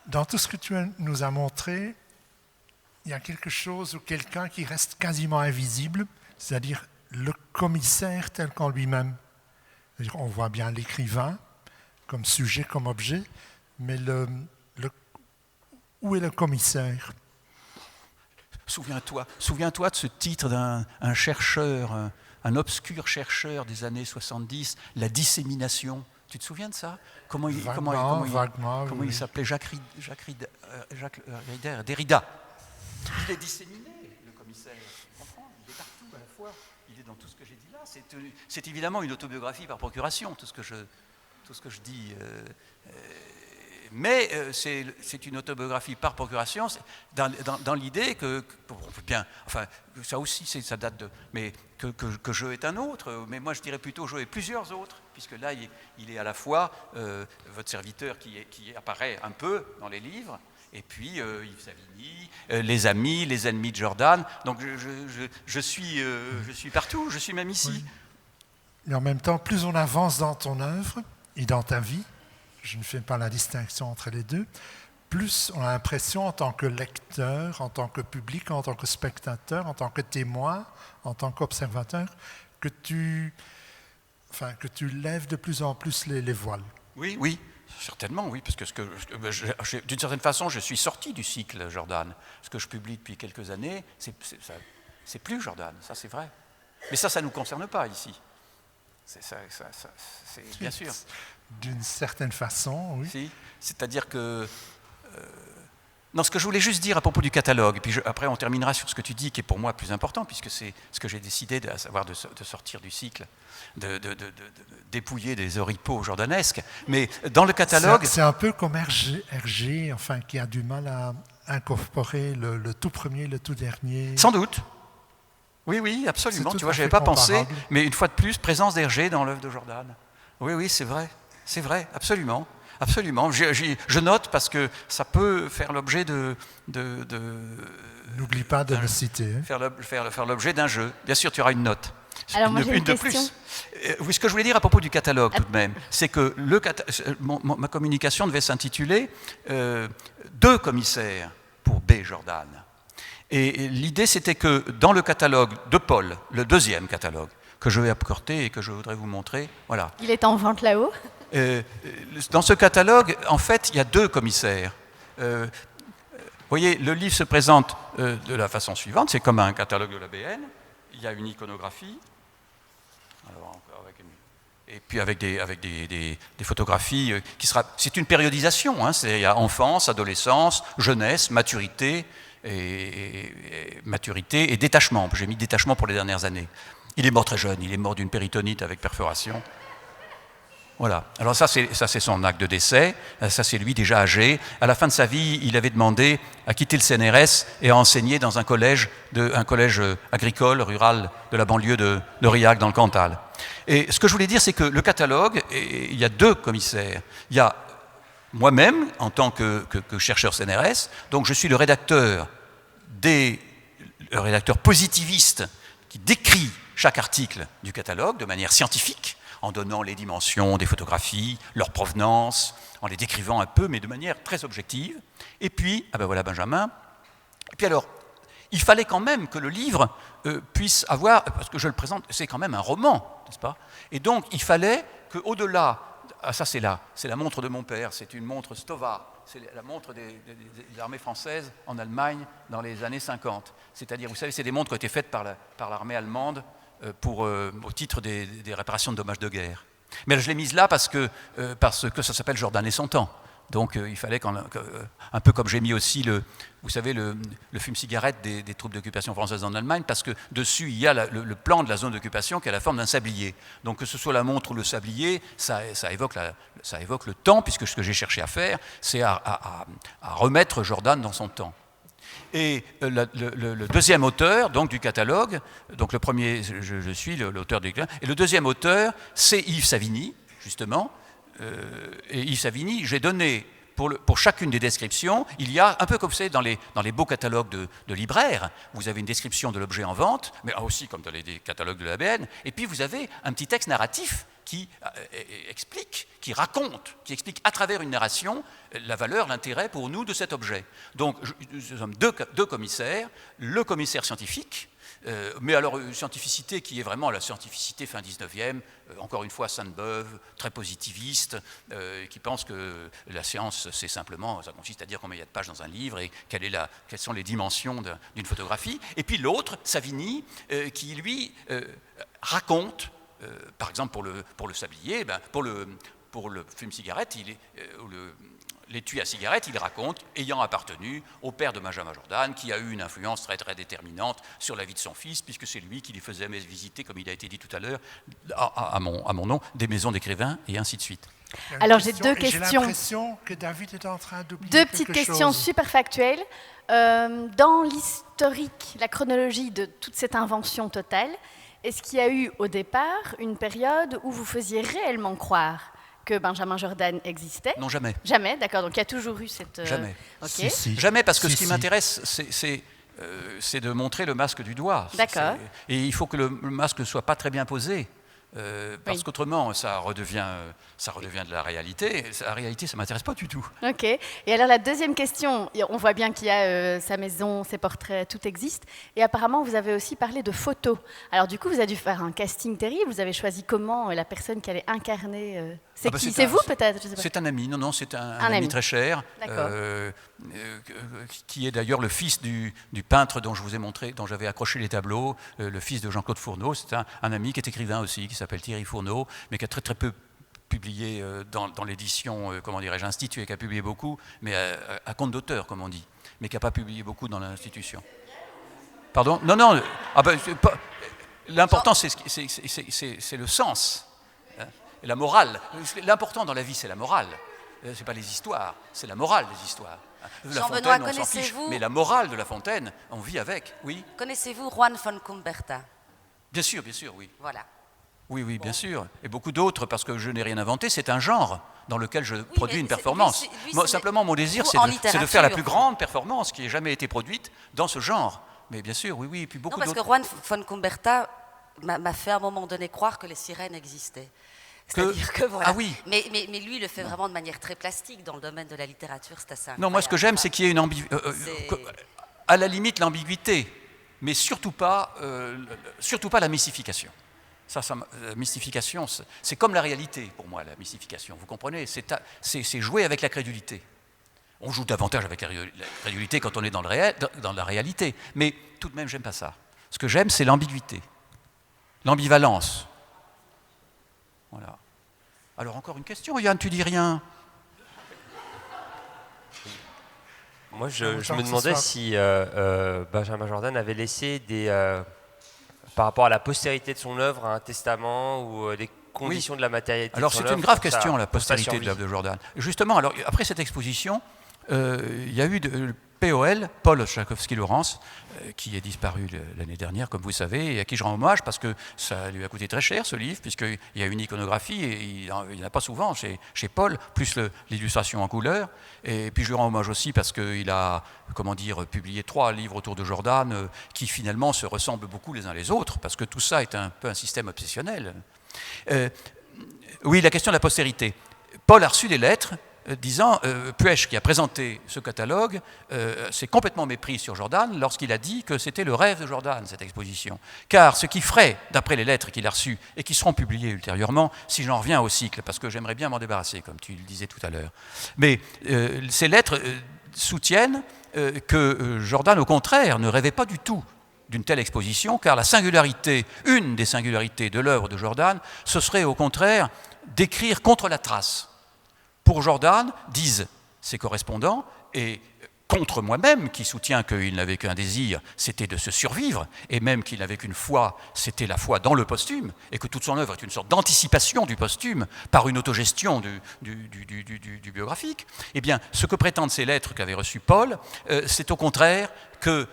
Dans tout ce que tu nous as montré, il y a quelque chose ou quelqu'un qui reste quasiment invisible, c'est-à-dire le commissaire tel qu'en lui-même. C'est-à-dire, on voit bien l'écrivain comme sujet, comme objet, mais où est le commissaire? Souviens-toi de ce titre d'un chercheur, un obscur chercheur des années 70, la dissémination. Tu te souviens de ça? Comment il s'appelait? Jacques Derrida. Il est disséminé, le commissaire. Tu comprends? Il est partout à la fois. Il est dans tout ce que j'ai dit là. C'est évidemment une autobiographie par procuration, tout ce que je dis. Mais c'est une autobiographie par procuration, dans l'idée que bien, enfin, ça aussi, ça date de, mais que je est un autre. Mais moi, je dirais plutôt je est plusieurs autres, puisque là, il est à la fois votre serviteur qui apparaît un peu dans les livres, et puis Yves Savigny, les amis, les ennemis de Jordan. Donc, je suis partout, je suis même ici. Oui. Mais en même temps, plus on avance dans ton œuvre et dans ta vie, je ne fais pas la distinction entre les deux, plus on a l'impression en tant que lecteur, en tant que public, en tant que spectateur, en tant que témoin, en tant qu'observateur, que tu lèves de plus en plus les voiles. Oui, certainement, oui, parce que d'une certaine façon, je suis sorti du cycle Jordan. Ce que je publie depuis quelques années, c'est plus Jordan, ça c'est vrai. Mais ça ne nous concerne pas ici. C'est bien sûr. D'une certaine façon, oui. Si, c'est-à-dire que... Non, ce que je voulais juste dire à propos du catalogue, et puis après on terminera sur ce que tu dis, qui est pour moi plus important, puisque c'est ce que j'ai décidé, à savoir de sortir du cycle, de dépouiller des oripeaux jordanesques. Mais dans le catalogue... C'est un peu comme Hergé, enfin, qui a du mal à incorporer le tout premier, le tout dernier. Sans doute. Oui, absolument. Tu vois, je n'y avais pas pensé, mais une fois de plus, présence d'Hergé dans l'œuvre de Jordan. Oui, c'est vrai. C'est vrai, absolument. Je note parce que ça peut faire l'objet de N'oublie pas de le citer. Faire l'objet d'un jeu. Bien sûr, tu auras une note. Alors moi, j'ai une de question. Plus. Oui, ce que je voulais dire à propos du catalogue tout de même, c'est que ma communication devait s'intituler Deux commissaires pour B. Jordan. Et l'idée, c'était que dans le catalogue de Paul, le deuxième catalogue, que je vais apporter et que je voudrais vous montrer, voilà. Il est en vente là-haut. Dans ce catalogue, en fait, il y a deux commissaires. Vous voyez, le livre se présente de la façon suivante, c'est comme un catalogue de l'ABN, il y a une iconographie, et puis avec des photographies qui sera... C'est une périodisation, hein, il y a enfance, adolescence, jeunesse, maturité et détachement. J'ai mis détachement pour les dernières années. Il est mort très jeune, il est mort d'une péritonite avec perforation. Voilà. Alors ça c'est son acte de décès, ça c'est lui déjà âgé. À la fin de sa vie, il avait demandé à quitter le CNRS et à enseigner dans un collège agricole, rural de la banlieue de Aurillac dans le Cantal. Et ce que je voulais dire, c'est que le catalogue, il y a deux commissaires. Il y a moi-même, en tant que chercheur CNRS, donc je suis le rédacteur positiviste qui décrit chaque article du catalogue de manière scientifique, en donnant les dimensions des photographies, leur provenance, en les décrivant un peu, mais de manière très objective. Et puis, ah ben voilà Benjamin. Et puis alors, il fallait quand même que le livre puisse avoir, parce que je le présente, c'est quand même un roman, n'est-ce pas? Et donc, il fallait qu'au-delà, ah ça c'est la montre de mon père, c'est une montre Stova, c'est la montre des armées françaises en Allemagne dans les années 50. C'est-à-dire, vous savez, c'est des montres qui ont été faites par l'armée allemande au titre des réparations de dommages de guerre. Mais je l'ai mise là parce que ça s'appelle Jordan et son temps. Donc il fallait, un peu comme j'ai mis aussi vous savez, le fume-cigarette des troupes d'occupation françaises en Allemagne, parce que dessus il y a le plan de la zone d'occupation qui a la forme d'un sablier. Donc que ce soit la montre ou le sablier, ça évoque le temps, puisque ce que j'ai cherché à faire, c'est à remettre Jordan dans son temps. Et le deuxième auteur donc, du catalogue, donc le premier, je suis l'auteur du catalogue, et le deuxième auteur, c'est Yves Savigny, justement. Et Yves Savigny, j'ai donné pour chacune des descriptions, il y a un peu comme c'est dans les beaux catalogues de libraires, vous avez une description de l'objet en vente, mais aussi comme dans les catalogues de l'ABN, et puis vous avez un petit texte narratif qui explique, qui explique à travers une narration la valeur, l'intérêt pour nous de cet objet. Donc nous sommes deux commissaires, le commissaire scientifique, mais alors une scientificité qui est vraiment la scientificité fin 19e, encore une fois Sainte-Beuve, très positiviste, qui pense que la science, c'est simplement, ça consiste à dire combien il y a de pages dans un livre et quelles sont les dimensions d'une photographie. Et puis l'autre, Savigny, qui lui raconte, par exemple pour le sablier, pour le fume-cigarette, l'étui à cigarette, il raconte, ayant appartenu au père de Benjamin Jordan, qui a eu une influence très très déterminante sur la vie de son fils, puisque c'est lui qui lui faisait visiter, comme il a été dit tout à l'heure, à mon nom, des maisons d'écrivains, et ainsi de suite. Alors j'ai deux questions. J'ai l'impression que David est en train d'oublier Deux quelque petites questions chose. super factuelles. Dans l'historique, la chronologie de toute cette invention totale, est-ce qu'il y a eu au départ une période où vous faisiez réellement croire que Benjamin Jordan existait? Non, jamais. Jamais, d'accord. Donc il y a toujours eu cette... Jamais. Ok. Si. Jamais, parce que ce qui m'intéresse, c'est de montrer le masque du doigt. D'accord. Et il faut que le masque ne soit pas très bien posé. Parce Oui. qu'autrement, ça redevient de la réalité. La réalité, ça ne m'intéresse pas du tout. Ok. Et alors la deuxième question, on voit bien qu'il y a sa maison, ses portraits, tout existe. Et apparemment, vous avez aussi parlé de photos. Alors du coup, vous avez dû faire un casting terrible. Vous avez choisi comment la personne qui allait incarner... C'est qui? C'est vous peut-être? Je sais pas. C'est un ami, non, c'est un ami ami très cher, D'accord. qui est d'ailleurs le fils du peintre dont je vous ai montré, dont j'avais accroché les tableaux, le fils de Jean-Claude Fourneau. C'est un ami qui est écrivain aussi, qui s'appelle Thierry Fourneau, mais qui a très très peu publié dans l'édition, comment dirais-je, instituée, qui a publié beaucoup, mais à compte d'auteur, comme on dit, mais qui n'a pas publié beaucoup dans l'institution. Pardon? Non, l'important c'est le sens. La morale. L'important dans la vie, c'est la morale. Ce n'est pas les histoires, c'est la morale des histoires. La Jean-Benoît, Fontaine, on s'en fiche, connaissez-vous mais la morale de La Fontaine, on vit avec, oui. Connaissez-vous Juan von Comberta? Bien sûr, oui. Voilà. Oui, bien sûr. Et beaucoup d'autres, parce que je n'ai rien inventé, c'est un genre dans lequel je produis une performance. Simplement, mon désir, c'est de faire la plus grande performance qui ait jamais été produite dans ce genre. Mais bien sûr, oui, et puis beaucoup Non, parce que Juan von Comberta m'a fait à un moment donné croire que les sirènes existaient. C'est-à-dire que voilà. Ah oui. Mais lui, il le fait vraiment de manière très plastique dans le domaine de la littérature, c'est assez incroyable. Non, moi, ce que j'aime, c'est qu'il y ait à la limite l'ambiguïté, mais surtout pas la mystification. La mystification, c'est comme la réalité pour moi, la mystification. Vous comprenez? C'est jouer avec la crédulité. On joue davantage avec la crédulité quand on est dans la réalité, mais tout de même, j'aime pas ça. Ce que j'aime, c'est l'ambiguïté, l'ambivalence. Voilà. Alors encore une question, Yann, tu dis rien. Moi, je me demandais si Benjamin Jordan avait laissé par rapport à la postérité de son œuvre, un testament ou les conditions de la matérialité alors, de son œuvre. Alors c'est une grave question, la pour sa postérité de survie. l'œuvre de Jordan. Justement, alors, après cette exposition, il y a eu POL, Paul Olszakowski-Lawrence, qui est disparu l'année dernière, comme vous savez, et à qui je rends hommage parce que ça lui a coûté très cher ce livre, puisqu'il y a une iconographie, et il n'y en a pas souvent chez Paul, plus l'illustration en couleur. Et puis je lui rends hommage aussi parce qu'il a, publié 3 livres autour de Jordan qui finalement se ressemblent beaucoup les uns les autres, parce que tout ça est un peu un système obsessionnel. Oui, la question de la postérité. Paul a reçu des lettres disant, Puech, qui a présenté ce catalogue, s'est complètement mépris sur Jordan lorsqu'il a dit que c'était le rêve de Jordan, cette exposition. Car ce qui ferait, d'après les lettres qu'il a reçues et qui seront publiées ultérieurement, si j'en reviens au cycle, parce que j'aimerais bien m'en débarrasser, comme tu le disais tout à l'heure, mais ces lettres soutiennent que Jordan, au contraire, ne rêvait pas du tout d'une telle exposition, car une des singularités de l'œuvre de Jordan, ce serait au contraire d'écrire contre la trace. Pour Jordan, disent ses correspondants, et contre moi-même, qui soutient qu'il n'avait qu'un désir, c'était de se survivre, et même qu'il n'avait qu'une foi, c'était la foi dans le posthume, et que toute son œuvre est une sorte d'anticipation du posthume par une autogestion du biographique, eh bien, ce que prétendent ces lettres qu'avait reçues Paul, c'est au contraire que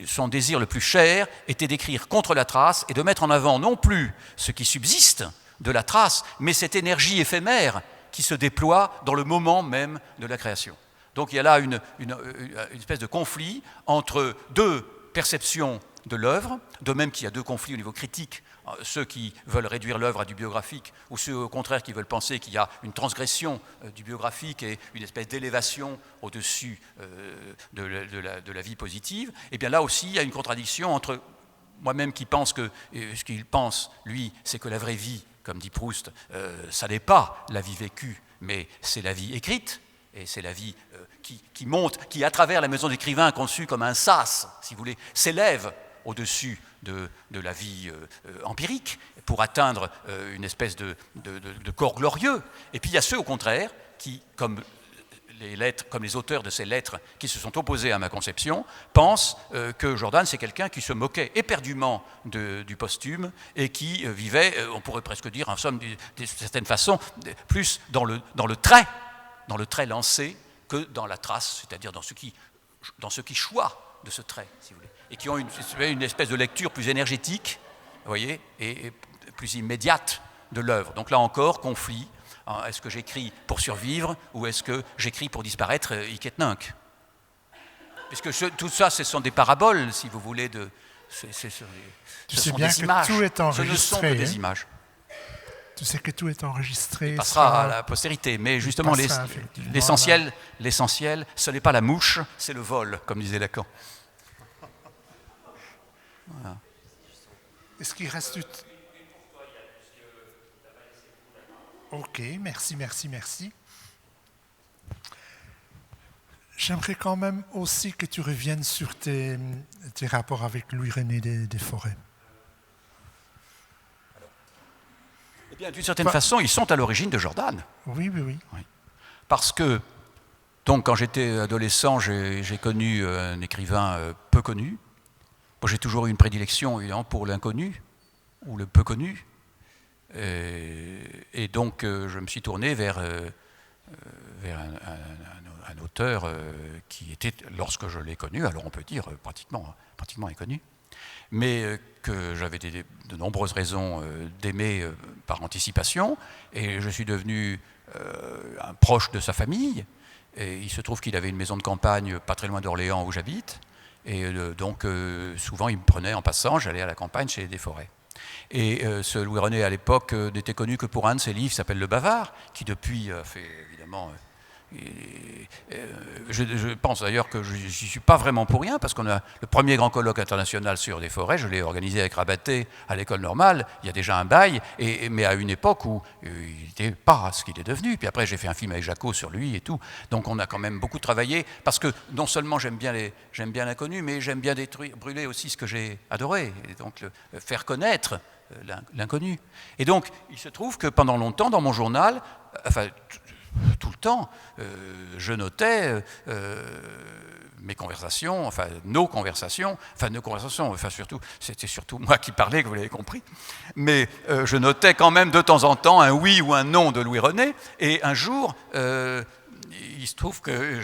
son désir le plus cher était d'écrire contre la trace et de mettre en avant non plus ce qui subsiste de la trace, mais cette énergie éphémère qui se déploie dans le moment même de la création. Donc il y a là une espèce de conflit entre 2 perceptions de l'œuvre, de même qu'il y a 2 conflits au niveau critique, ceux qui veulent réduire l'œuvre à du biographique ou ceux au contraire qui veulent penser qu'il y a une transgression du biographique et une espèce d'élévation au-dessus de la vie positive. Et bien là aussi il y a une contradiction entre moi-même qui pense que ce qu'il pense, lui, c'est que la vraie vie, comme dit Proust, ça n'est pas la vie vécue, mais c'est la vie écrite, et c'est la vie qui monte, qui, à travers la maison d'écrivain conçue comme un sas, si vous voulez, s'élève au-dessus de la vie empirique pour atteindre une espèce de corps glorieux. Et puis il y a ceux, au contraire, qui, comme les auteurs de ces lettres qui se sont opposés à ma conception, pensent que Jordan, c'est quelqu'un qui se moquait éperdument du posthume et qui vivait, on pourrait presque dire, en somme, d'une certaine façon, plus dans le trait lancé que dans la trace, c'est-à-dire dans ce qui choix de ce trait, si vous voulez, et qui ont une espèce de lecture plus énergétique, vous voyez, et plus immédiate de l'œuvre. Donc là encore, conflit. Est-ce que j'écris pour survivre ou est-ce que j'écris pour disparaître iketnunk? Puisque tout ça, ce sont des paraboles, si vous voulez, tu sais bien que images. Tout est enregistré. Ce ne sont que des images. Tu sais que tout est enregistré. Il passera à la postérité, mais justement, l'essentiel, ce n'est pas la mouche, c'est le vol, comme disait Lacan. Voilà. Est-ce qu'il reste... Ok, merci. J'aimerais quand même aussi que tu reviennes sur tes rapports avec Louis-René Desforêts. Eh bien, d'une certaine façon, ils sont à l'origine de Jordan. Oui. Parce que, donc, quand j'étais adolescent, j'ai connu un écrivain peu connu. Moi, j'ai toujours eu une prédilection, évidemment, pour l'inconnu, ou le peu connu. Et donc, je me suis tourné vers un auteur qui était, lorsque je l'ai connu, alors on peut dire pratiquement inconnu, mais que j'avais de nombreuses raisons d'aimer par anticipation, et je suis devenu un proche de sa famille, et il se trouve qu'il avait une maison de campagne pas très loin d'Orléans où j'habite, et donc souvent il me prenait en passant, j'allais à la campagne chez Desforêts. Et ce Louis-René, à l'époque, n'était connu que pour un de ses livres qui s'appelle Le Bavard, qui depuis fait évidemment... je pense d'ailleurs que je n'y suis pas vraiment pour rien, parce qu'on a le premier grand colloque international sur Desforêts, je l'ai organisé avec Rabaté à l'école normale, il y a déjà un bail, mais à une époque où il n'était pas ce qu'il est devenu. Puis après, j'ai fait un film avec Jacot sur lui et tout. Donc on a quand même beaucoup travaillé, parce que non seulement j'aime bien l'inconnu, mais j'aime bien brûler aussi ce que j'ai adoré, et donc faire connaître l'inconnu. Et donc, il se trouve que pendant longtemps, dans mon journal, enfin, tout le temps, je notais mes conversations, enfin nos conversations, surtout, c'était surtout moi qui parlais, que vous l'avez compris, mais je notais quand même de temps en temps un oui ou un non de Louis-René, et un jour, il se trouve que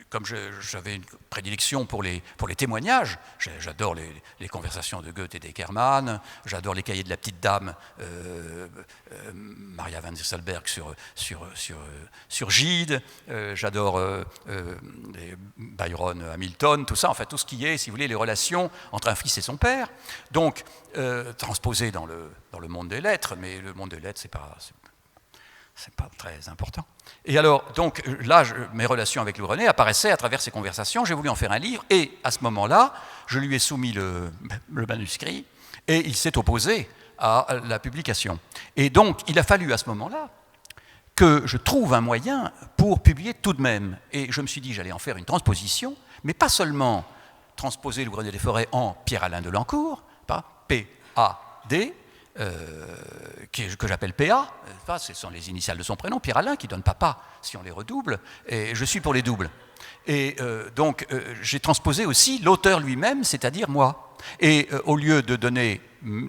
comme j'avais une prédilection pour les témoignages, j'adore les conversations de Goethe et d'Eckermann, j'adore les cahiers de la petite dame, Maria van Zisselberg sur Gide, j'adore Byron, Hamilton, tout ça, enfin tout ce qui est, si vous voulez, les relations entre un fils et son père, donc transposé dans le monde des lettres, mais le monde des lettres, c'est pas très important. Et alors, donc là, mes relations avec Louis René apparaissaient à travers ces conversations. J'ai voulu en faire un livre, et à ce moment-là, je lui ai soumis le manuscrit, et il s'est opposé à la publication. Et donc, il a fallu à ce moment-là que je trouve un moyen pour publier tout de même. Et je me suis dit que j'allais en faire une transposition, mais pas seulement transposer Louis René des Forêts en Pierre-Alain de Lancourt, pas P-A-D, que j'appelle PA, ce sont les initiales de son prénom, Pierre-Alain, qui donne papa si on les redouble, et je suis pour les doubles. Et donc j'ai transposé aussi l'auteur lui-même, c'est-à-dire moi. Et au lieu de donner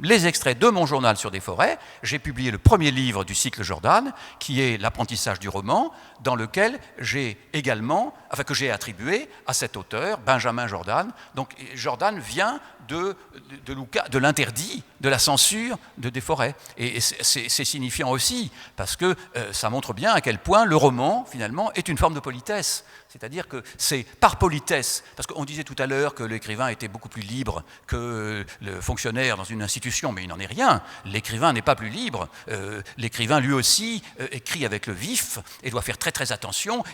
les extraits de mon journal sur des forêts, j'ai publié le premier livre du cycle Jordan, qui est l'apprentissage du roman, dans lequel j'ai également, que j'ai attribué à cet auteur, Benjamin Jordan. Donc Jordan vient de l'interdit, de la censure des forêts. Et c'est signifiant aussi, parce que ça montre bien à quel point le roman, finalement, est une forme de politesse. C'est-à-dire que c'est par politesse, parce qu'on disait tout à l'heure que l'écrivain était beaucoup plus libre que le fonctionnaire dans une institution, mais il n'en est rien. L'écrivain n'est pas plus libre. L'écrivain, lui aussi, écrit avec le vif et doit faire très très attention.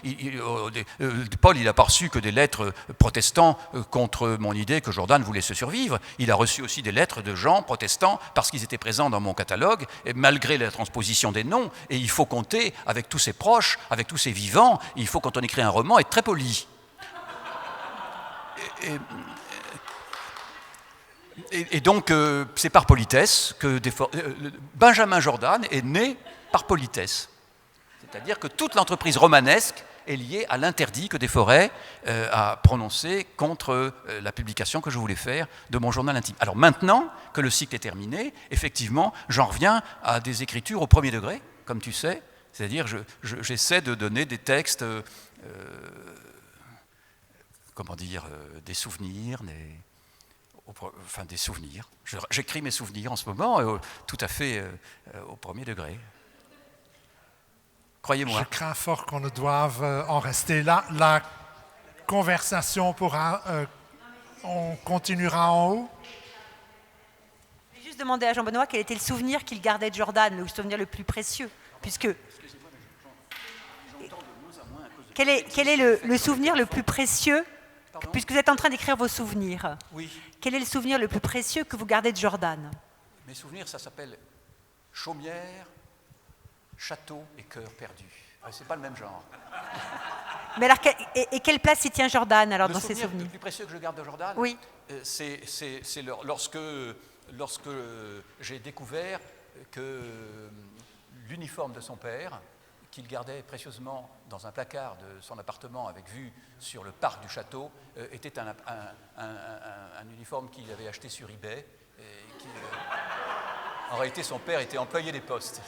Paul, il n'a pas reçu que des lettres protestants contre mon idée que Jordan voulait se survivre. Il a reçu aussi des lettres de gens protestants parce qu'ils étaient présents dans mon catalogue, et malgré la transposition des noms. Et il faut compter avec tous ses proches, avec tous ses vivants. Il faut, quand on écrit un roman, être très poli. Et donc, c'est par politesse que Benjamin Jordan est né par politesse. C'est-à-dire que toute l'entreprise romanesque est liée à l'interdit que Desforêts a prononcé contre la publication que je voulais faire de mon journal intime. Alors maintenant que le cycle est terminé, effectivement, j'en reviens à des écritures au premier degré, comme tu sais. C'est-à-dire, j'essaie de donner des textes, des souvenirs, des souvenirs. J'écris mes souvenirs en ce moment, tout à fait au premier degré. Croyez-moi. Je crains fort qu'on ne doive en rester là. La conversation on continuera en haut. Je vais juste demander à Jean-Benoît quel était le souvenir qu'il gardait de Jordan, le souvenir le plus précieux, puisque... Quel est le souvenir le plus précieux, puisque vous êtes en train d'écrire vos souvenirs? Oui. Quel est le souvenir le plus précieux que vous gardez de Jordan? Mes souvenirs, ça s'appelle chaumière, château et cœur perdu. C'est pas le même genre. Mais alors, quelle place y tient Jordan alors dans ses souvenirs? Le plus précieux que je garde de Jordan, oui. C'est lorsque j'ai découvert que l'uniforme de son père, qu'il gardait précieusement dans un placard de son appartement avec vue sur le parc du château, était un uniforme qu'il avait acheté sur eBay. En réalité, son père était employé des postes.